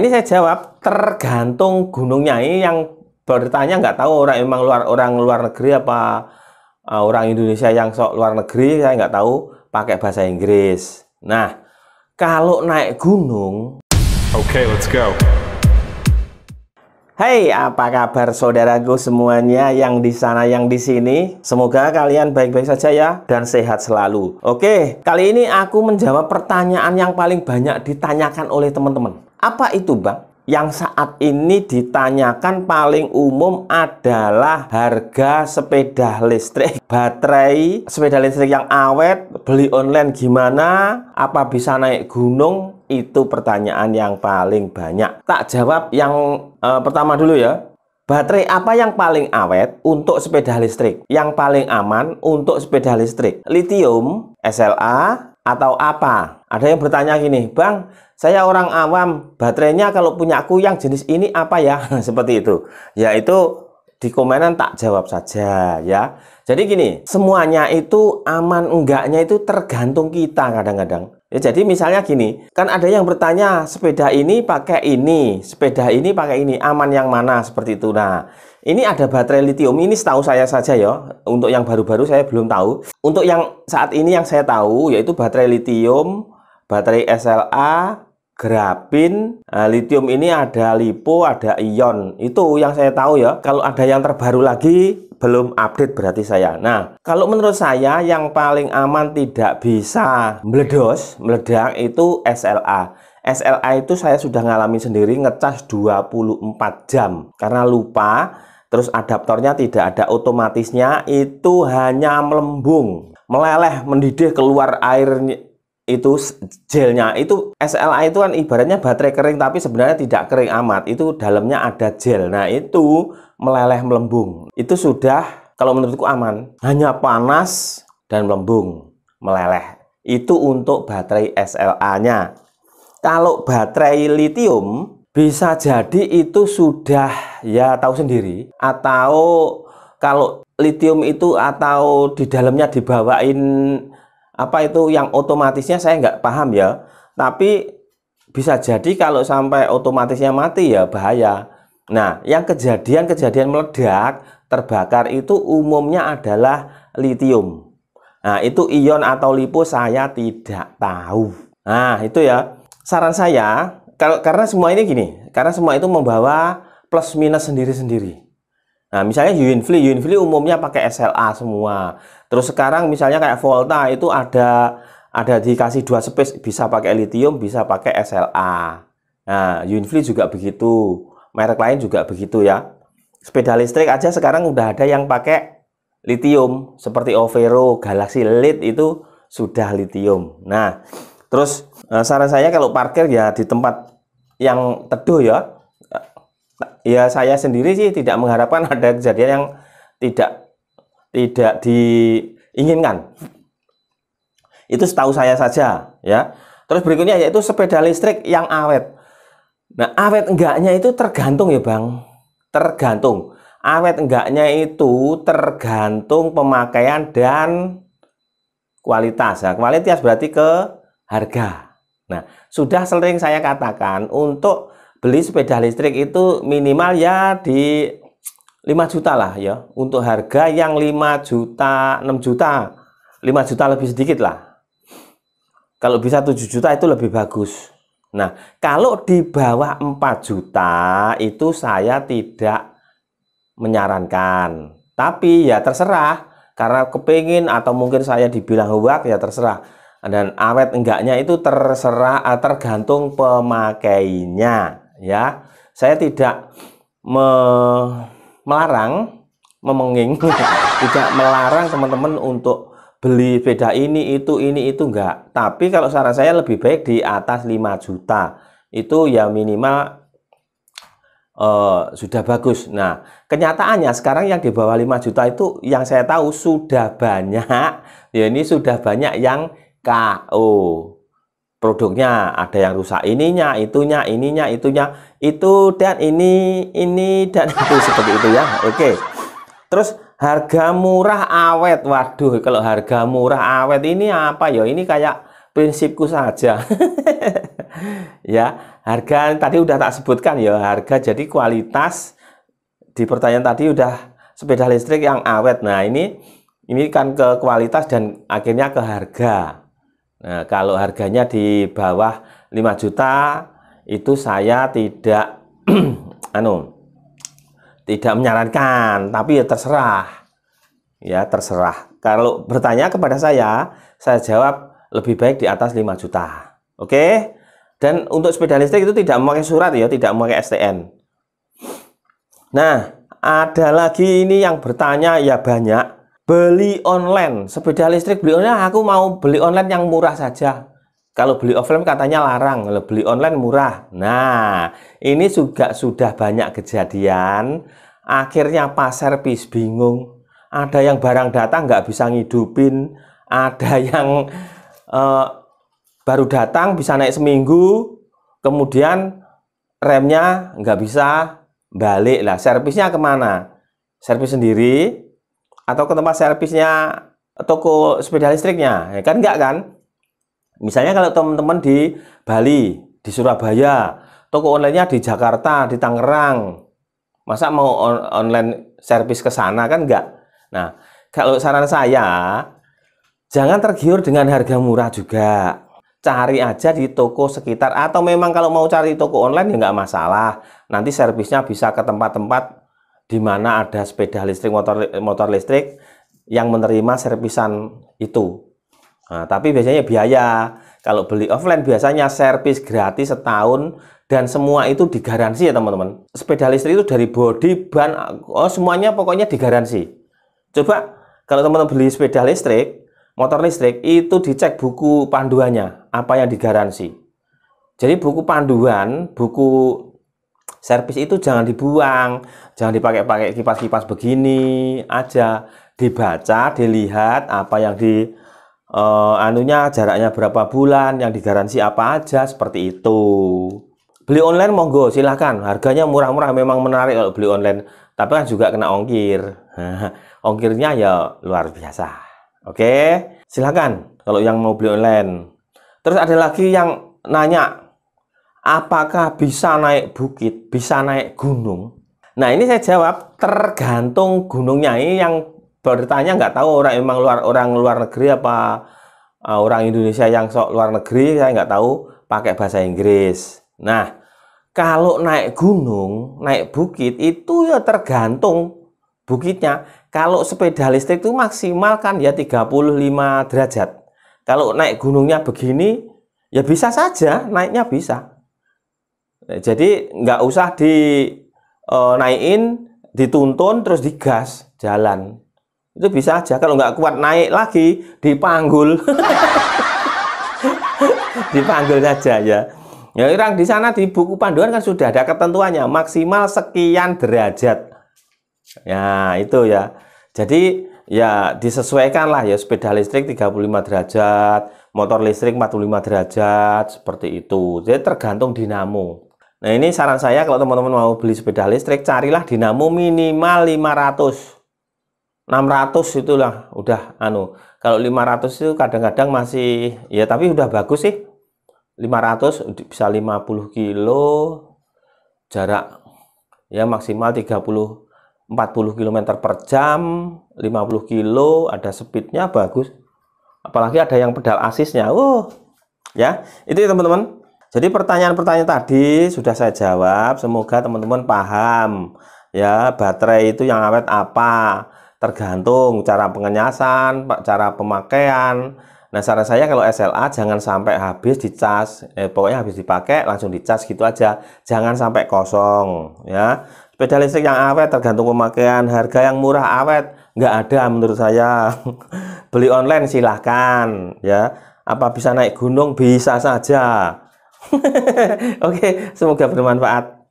Ini saya jawab tergantung gunungnya. Ini yang bertanya nggak tahu orang luar negeri apa orang Indonesia yang sok luar negeri, saya nggak tahu, pakai bahasa Inggris. Nah, kalau naik gunung, okay, let's go. Hai, apa kabar saudaraku semuanya yang di sana yang di sini? Semoga kalian baik-baik saja ya dan sehat selalu. Oke, kali ini aku menjawab pertanyaan yang paling banyak ditanyakan oleh teman-teman. Apa itu, Bang? Yang saat ini ditanyakan paling umum adalah harga sepeda listrik. Baterai sepeda listrik yang awet, beli online gimana? Apa bisa naik gunung? Itu pertanyaan yang paling banyak. Tak jawab yang pertama dulu ya. Baterai apa yang paling awet untuk sepeda listrik? Yang paling aman untuk sepeda listrik? Lithium, SLA, atau apa? Ada yang bertanya gini, Bang, saya orang awam, baterainya kalau punya aku yang jenis ini apa ya? Seperti itu. Ya itu di komenan tak jawab saja ya. Jadi gini, semuanya itu aman enggaknya itu tergantung kita kadang-kadang. Ya, jadi misalnya gini, kan ada yang bertanya sepeda ini pakai ini, sepeda ini pakai ini, aman yang mana seperti itu. Nah, ini ada baterai lithium, ini setahu saya saja ya. Untuk yang baru-baru saya belum tahu. Untuk yang saat ini yang saya tahu yaitu baterai lithium, baterai SLA, grafin. Nah, lithium ini ada lipo, ada ion. Itu yang saya tahu ya. Kalau ada yang terbaru lagi belum update berarti saya. Nah, kalau menurut saya yang paling aman tidak bisa meledak itu SLA. SLA itu saya sudah ngalamin sendiri ngecas 24 jam karena lupa, terus adaptornya tidak ada otomatisnya, itu hanya melembung, meleleh, mendidih keluar airnya. Itu gelnya, itu SLA itu kan ibaratnya baterai kering tapi sebenarnya tidak kering amat, itu dalamnya ada gel. Nah itu meleleh melembung, itu sudah kalau menurutku aman. Hanya panas dan melembung meleleh, itu untuk baterai SLA nya. Kalau baterai lithium bisa jadi itu sudah ya tahu sendiri, atau kalau lithium itu atau di dalamnya dibawain apa itu yang otomatisnya saya nggak paham ya, tapi bisa jadi kalau sampai otomatisnya mati ya bahaya. Nah, yang kejadian meledak terbakar itu umumnya adalah lithium. Nah, itu ion atau lipo saya tidak tahu. Nah, itu ya saran saya, karena semua ini gini, karena semua itu membawa plus minus sendiri-sendiri. Nah, misalnya Yunfli umumnya pakai SLA semua. Terus sekarang misalnya kayak Volta itu ada dikasih 2 space, bisa pakai lithium, bisa pakai SLA. Nah, Yunfli juga begitu. Merek lain juga begitu ya. Sepeda listrik aja sekarang udah ada yang pakai lithium seperti Overo, Galaxy Lead itu sudah lithium. Nah, terus saran saya kalau parkir ya di tempat yang teduh ya. Ya saya sendiri sih tidak mengharapkan ada kejadian yang tidak diinginkan. Itu setahu saya saja ya. Terus berikutnya yaitu sepeda listrik yang awet. Nah, awet enggaknya itu tergantung ya Bang. Tergantung. Awet enggaknya itu tergantung pemakaian dan kualitas. Nah, kualitas berarti ke harga. Nah, sudah sering saya katakan untuk beli sepeda listrik itu minimal ya di 5 juta lah ya. Untuk harga yang 5 juta, 6 juta, 5 juta lebih sedikit lah. Kalau bisa 7 juta itu lebih bagus. Nah, kalau di bawah 4 juta itu saya tidak menyarankan. Tapi ya terserah, karena kepingin atau mungkin saya dibilang hoak ya terserah. Dan awet enggaknya itu terserah, tergantung pemakainya. Ya, saya tidak melarang, tidak melarang teman-teman untuk beli sepeda ini itu enggak. Tapi kalau saran saya lebih baik di atas 5 juta itu ya minimal sudah bagus. Nah, kenyataannya sekarang yang di bawah 5 juta itu yang saya tahu sudah banyak. Ya ini sudah banyak yang KO. Produknya ada yang rusak ininya, itunya, itu dan ini dan itu seperti itu ya. Oke. Terus harga murah awet. Waduh, kalau harga murah awet ini apa ya? Ini kayak prinsipku saja. Ya, harga tadi udah tak sebutkan ya, harga jadi kualitas di pertanyaan tadi udah sepeda listrik yang awet. Nah, ini kan ke kualitas dan akhirnya ke harga. Nah, kalau harganya di bawah 5 juta itu saya tidak tidak menyarankan, tapi ya terserah. Ya, terserah. Kalau bertanya kepada saya jawab lebih baik di atas 5 juta. Oke? Dan untuk sepeda listrik itu tidak memakai surat ya, tidak memakai STN. Nah, ada lagi ini yang bertanya ya banyak. Beli online, sepeda listrik beli online, aku mau beli online yang murah saja. Kalau beli offline katanya larang, kalau beli online murah. Nah, ini juga sudah banyak kejadian. Akhirnya pas servis bingung. Ada yang barang datang nggak bisa ngidupin. Ada yang baru datang bisa naik seminggu, kemudian remnya nggak bisa balik lah. Servisnya kemana? Servis sendiri atau ke tempat servisnya toko sepeda listriknya? Ya kan enggak kan? Misalnya kalau teman-teman di Bali, di Surabaya, toko online-nya di Jakarta, di Tangerang, masa mau online servis ke sana kan enggak? Nah, kalau saran saya, jangan tergiur dengan harga murah juga. Cari aja di toko sekitar, atau memang kalau mau cari toko online ya nggak masalah. Nanti servisnya bisa ke tempat-tempat di mana ada sepeda listrik, motor listrik yang menerima servisan itu. Nah, tapi biasanya biaya. Kalau beli offline biasanya servis gratis setahun dan semua itu digaransi ya teman-teman. Sepeda listrik itu dari bodi, ban, semuanya pokoknya digaransi. Coba kalau teman-teman beli sepeda listrik, motor listrik, itu dicek buku panduannya, apa yang digaransi. Jadi buku panduan, buku servis itu jangan dibuang, jangan dipakai-pakai kipas-kipas begini aja. Dibaca, dilihat apa yang jaraknya berapa bulan, yang digaransi apa aja, seperti itu. Beli online monggo, silahkan. Harganya murah-murah, memang menarik kalau beli online. Tapi kan juga kena ongkir. Ongkirnya ya luar biasa. Oke, silakan kalau yang mau beli online. Terus ada lagi yang nanya, apakah bisa naik bukit, bisa naik gunung? Nah, ini saya jawab tergantung gunungnya. Ini yang bertanya nggak tahu orang luar negeri apa orang Indonesia yang sok luar negeri, saya nggak tahu, pakai bahasa Inggris. Nah, kalau naik gunung, naik bukit itu ya tergantung bukitnya. Kalau sepeda listrik itu maksimal kan ya 35 derajat. Kalau naik gunungnya begini, ya bisa saja, naiknya bisa. Jadi nggak usah naikin, dituntun, terus digas, jalan. Itu bisa aja. Kalau nggak kuat naik lagi, dipanggul. Dipanggul saja ya. Ya, orang di sana di buku panduan kan sudah ada ketentuannya, maksimal sekian derajat. Ya, itu ya. Jadi ya disesuaikan lah ya, sepeda listrik 35 derajat, motor listrik 45 derajat, seperti itu. Jadi tergantung dinamo. Nah, ini saran saya kalau teman-teman mau beli sepeda listrik, carilah dinamo minimal 500. 600 itulah udah Kalau 500 itu kadang-kadang masih ya, tapi udah bagus sih. 500 bisa 50 kilo jarak ya, maksimal 40 km per jam, 50 kilo, ada speednya bagus, apalagi ada yang pedal asisnya. Ya itu ya teman-teman. Jadi pertanyaan-pertanyaan tadi sudah saya jawab, semoga teman-teman paham ya. Baterai itu yang awet apa, tergantung cara pengenyasan, cara pemakaian. Nah, saran saya kalau SLA jangan sampai habis dicas, pokoknya habis dipakai langsung dicas gitu aja, jangan sampai kosong ya. Sepeda listrik yang awet tergantung pemakaian, harga yang murah awet nggak ada menurut saya. Beli online silahkan ya. Apa bisa naik gunung? Bisa saja. Oke, semoga bermanfaat.